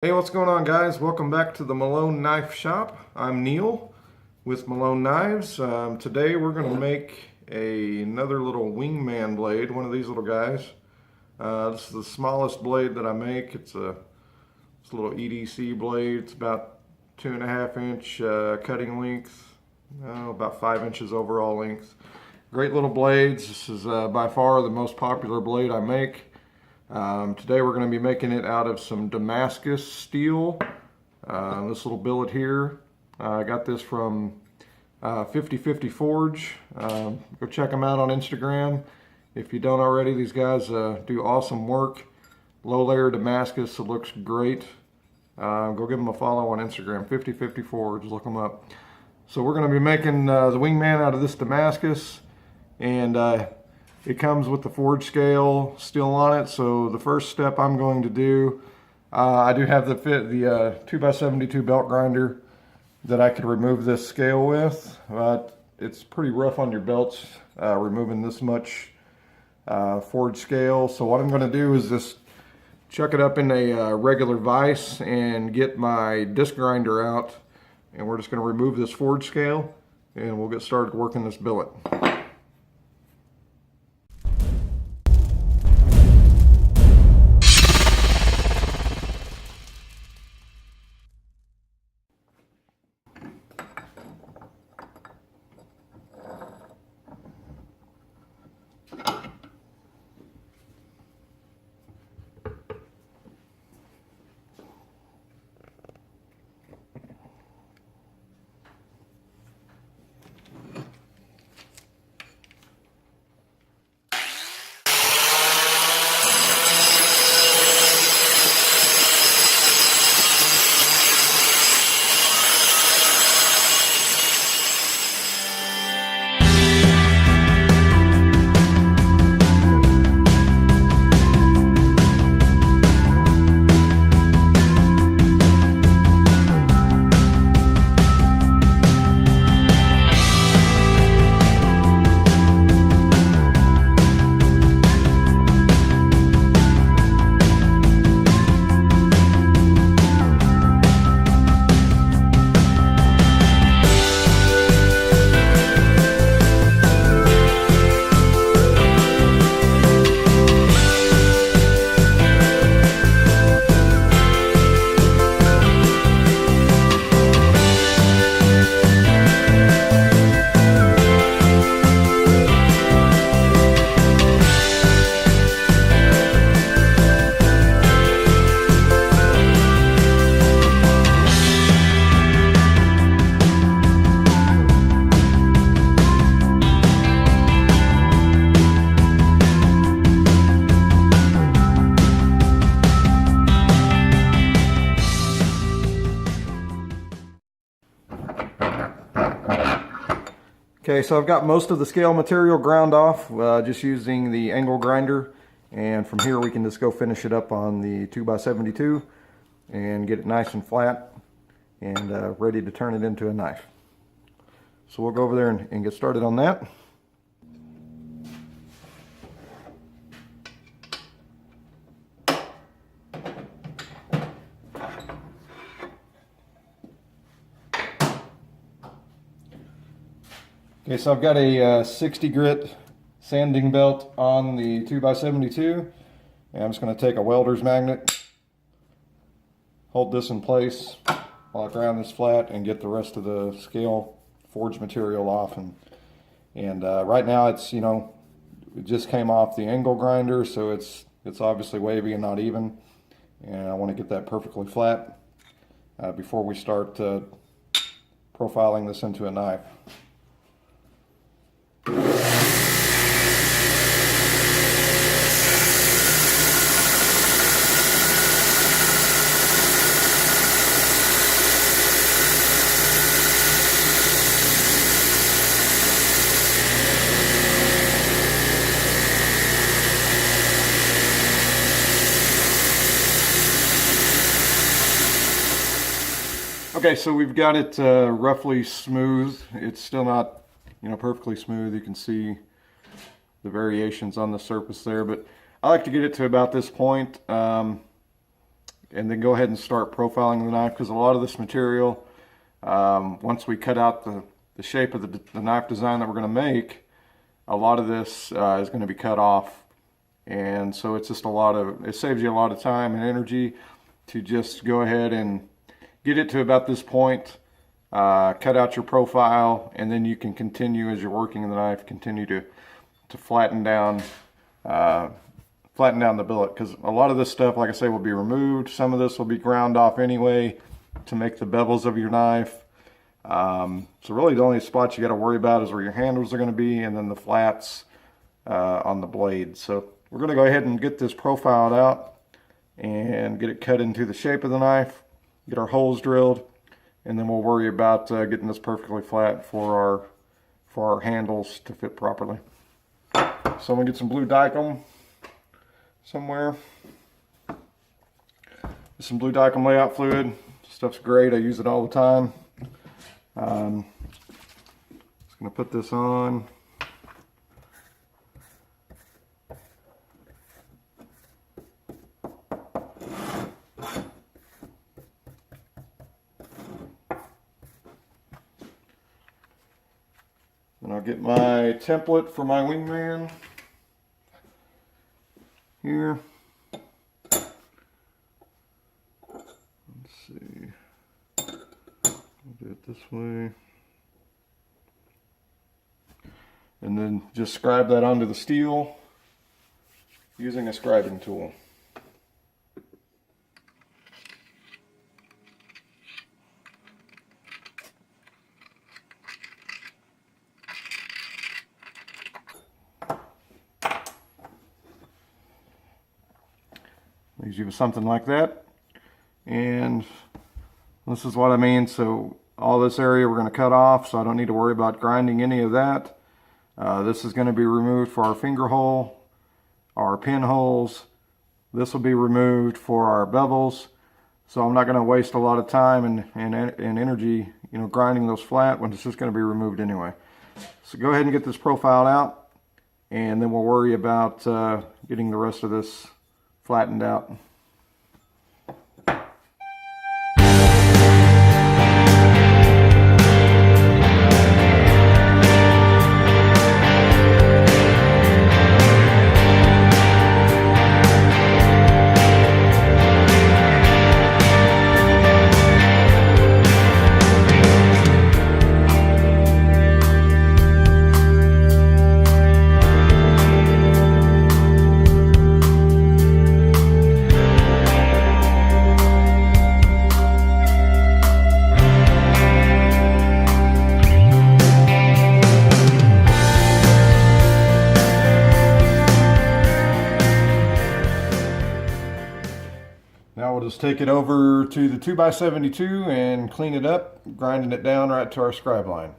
Hey, what's going on, guys? Welcome back to the Malone Knife Shop. I'm Neil with Malone Knives. Today we're going to make another little Wingman blade, one of these little guys. This is the smallest blade that I make. It's a little EDC blade. It's about 2.5 inch cutting length, about 5 inches overall length. Great little blades. This is by far the most popular blade I make. Today we're going to be making it out of some Damascus steel. This little billet here, I got this from 50/50 Forge. Go check them out on Instagram. If you don't already, these guys do awesome work. Low layer Damascus, it looks great. Go give them a follow on Instagram, 50/50 Forge, look them up. So we're going to be making the Wingman out of this Damascus, and it comes with the forge scale still on it. So the first step I'm going to do, I do have the 2x72 belt grinder that I could remove this scale with, but it's pretty rough on your belts removing this much forge scale. So what I'm going to do is just chuck it up in a regular vise and get my disc grinder out, and we're just going to remove this forge scale and we'll get started working this billet. Okay, so I've got most of the scale material ground off, just using the angle grinder, and from here we can just go finish it up on the 2x72 and get it nice and flat and ready to turn it into a knife. So we'll go over there and get started on that. Okay, so I've got a 60 grit sanding belt on the 2x72, and I'm just going to take a welder's magnet, hold this in place while I ground this flat and get the rest of the scale forge material off. And right now it's, it just came off the angle grinder, so it's obviously wavy and not even, and I want to get that perfectly flat before we start profiling this into a knife. Okay, so we've got it roughly smooth. It's still not, perfectly smooth. You can see the variations on the surface there, but I like to get it to about this point. and then go ahead and start profiling the knife, because a lot of this material, once we cut out the shape of the knife design that we're going to make, a lot of this is going to be cut off. And so it's just it saves you a lot of time and energy to just go ahead and get it to about this point, cut out your profile, and then you can continue as you're working the knife, continue to flatten down the billet, because a lot of this stuff, like I say, will be removed. Some of this will be ground off anyway to make the bevels of your knife. So really the only spots you got to worry about is where your handles are going to be, and then the flats on the blade. So we're going to go ahead and get this profiled out and get it cut into the shape of the knife, get our holes drilled, and then we'll worry about getting this perfectly flat for our handles to fit properly. So I'm going to get some blue Dicom somewhere. Some blue Dicom layout fluid. Stuff's great. I use it all the time. Just going to put this on. And I'll get my template for my Wingman here. Let's see. I'll do it this way. And then just scribe that onto the steel using a scribing tool. Leaves you with something like that. And this is what I mean. So all this area we're going to cut off, so I don't need to worry about grinding any of that. This is going to be removed for our finger hole, our pin holes. This will be removed for our bevels. So I'm not going to waste a lot of time and energy, grinding those flat when it's just going to be removed anyway. So go ahead and get this profiled out, and then we'll worry about getting the rest of this flattened out. Now we'll just take it over to the 2x72 and clean it up, grinding it down right to our scribe line.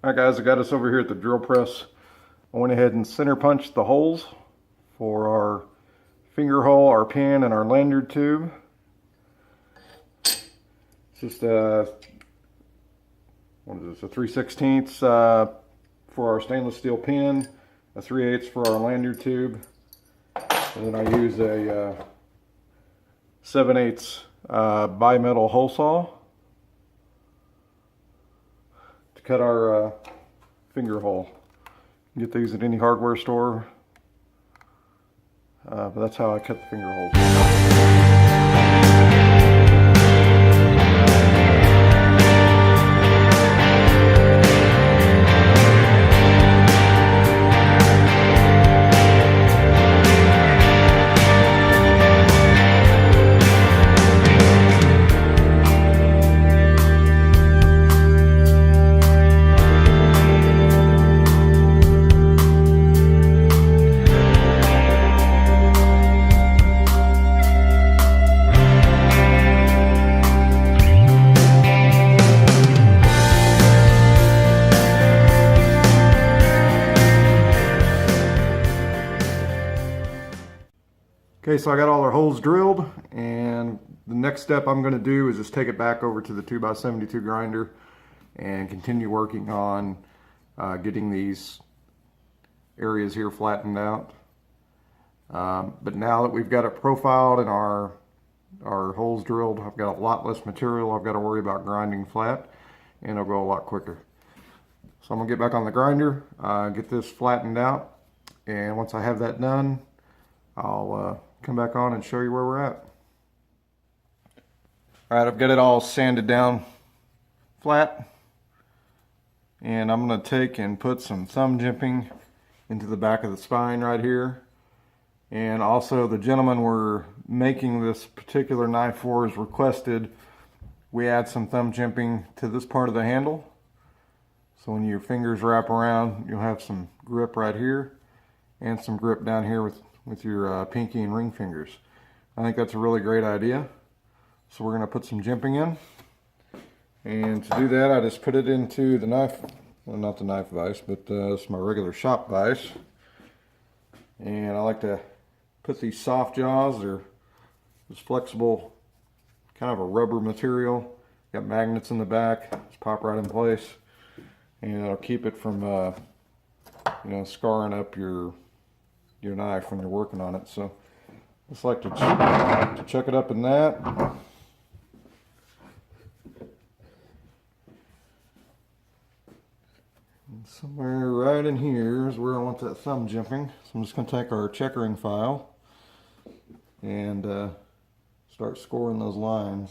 Alright guys, I got us over here at the drill press. I went ahead and center punched the holes for our finger hole, our pin, and our lanyard tube. It's just what is this, a 3/16 for our stainless steel pin, a 3/8 for our lanyard tube, and then I use a 7/8 bimetal hole saw to cut our finger hole. You get these at any hardware store, but that's how I cut the finger holes. Okay, so I got all our holes drilled, and the next step I'm going to do is just take it back over to the 2x72 grinder and continue working on getting these areas here flattened out. But now that we've got it profiled and our holes drilled, I've got a lot less material I've got to worry about grinding flat, and it'll go a lot quicker. So I'm going to get back on the grinder, get this flattened out, and once I have that done, I'll come back on and show you where we're at. Alright, I've got it all sanded down flat, and I'm going to take and put some thumb jimping into the back of the spine right here. And also, the gentleman we're making this particular knife for has requested we add some thumb jimping to this part of the handle, so when your fingers wrap around, you'll have some grip right here and some grip down here with your pinky and ring fingers. I think that's a really great idea. So we're going to put some jimping in. And to do that, I just put it into the knife, well, not the knife vise, but it's my regular shop vise. And I like to put these soft jaws. They're this flexible, kind of a rubber material. Got magnets in the back, just pop right in place. And it'll keep it from, scarring up your knife when you're working on it. So just like to chuck it up in that. And somewhere right in here is where I want that thumb jimping. So I'm just going to take our checkering file and start scoring those lines.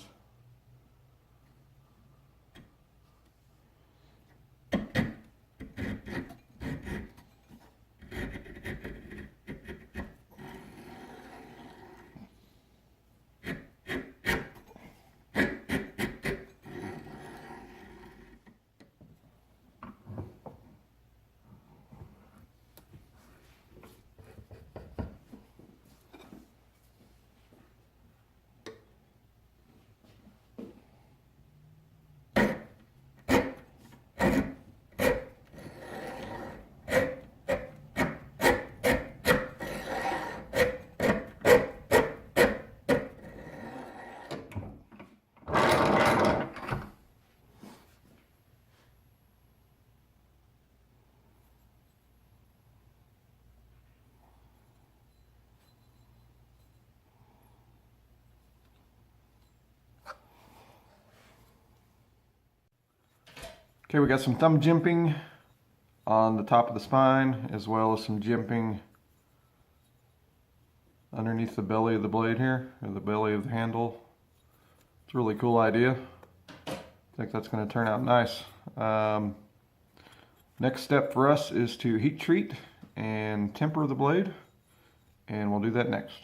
Okay, we got some thumb jimping on the top of the spine, as well as some jimping underneath the belly of the blade here, or the belly of the handle. It's a really cool idea. I think that's going to turn out nice. Next step for us is to heat treat and temper the blade, and we'll do that next.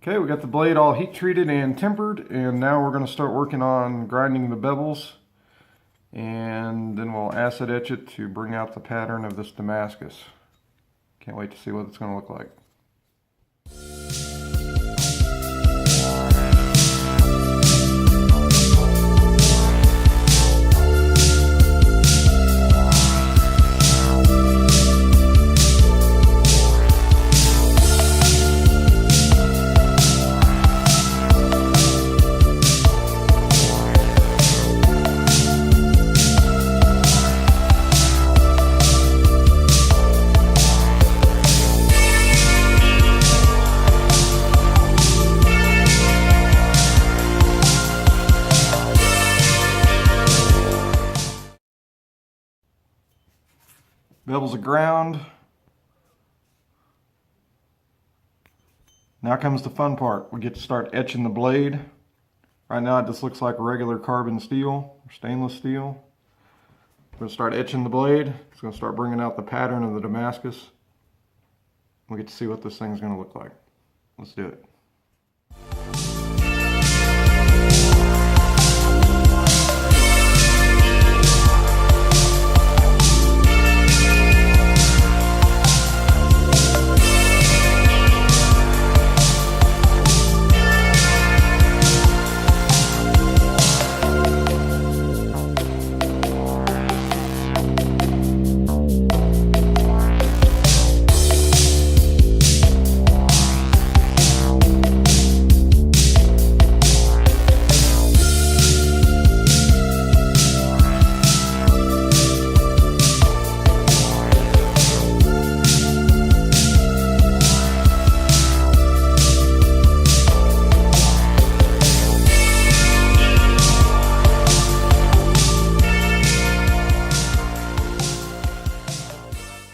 Okay, we got the blade all heat treated and tempered, and now we're going to start working on grinding the bevels, and then we'll acid etch it to bring out the pattern of this Damascus. Can't wait to see what it's going to look like. Bevels are ground. Now comes the fun part. We get to start etching the blade. Right now it just looks like regular carbon steel, or stainless steel. We're going to start etching the blade. It's going to start bringing out the pattern of the Damascus. We get to see what this thing's going to look like. Let's do it.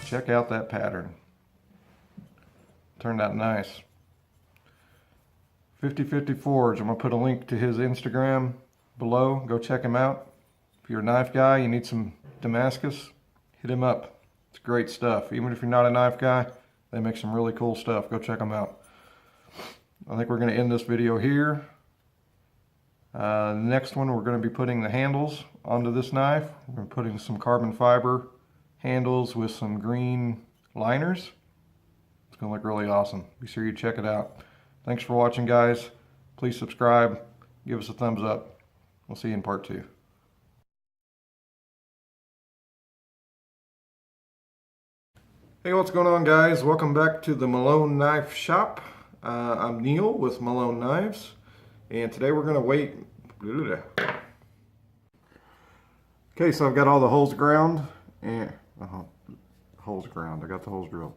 Check out that pattern. Turned out nice. 50/50 Forge. I'm going to put a link to his Instagram below. Go check him out. If you're a knife guy, you need some Damascus, hit him up. It's great stuff. Even if you're not a knife guy, they make some really cool stuff. Go check them out. I think we're going to end this video here. The next one, we're going to be putting the handles onto this knife. We're going to be putting some carbon fiber handles with some green liners. It's going to look really awesome. Be sure you check it out. Thanks for watching, guys. Please subscribe. Give us a thumbs up. We'll see you in part 2. Hey, what's going on, guys? Welcome back to the Malone Knife Shop. I'm Neil with Malone Knives, and today we're going to wait. Okay, so I've got all the holes ground and holes ground. I got the holes drilled.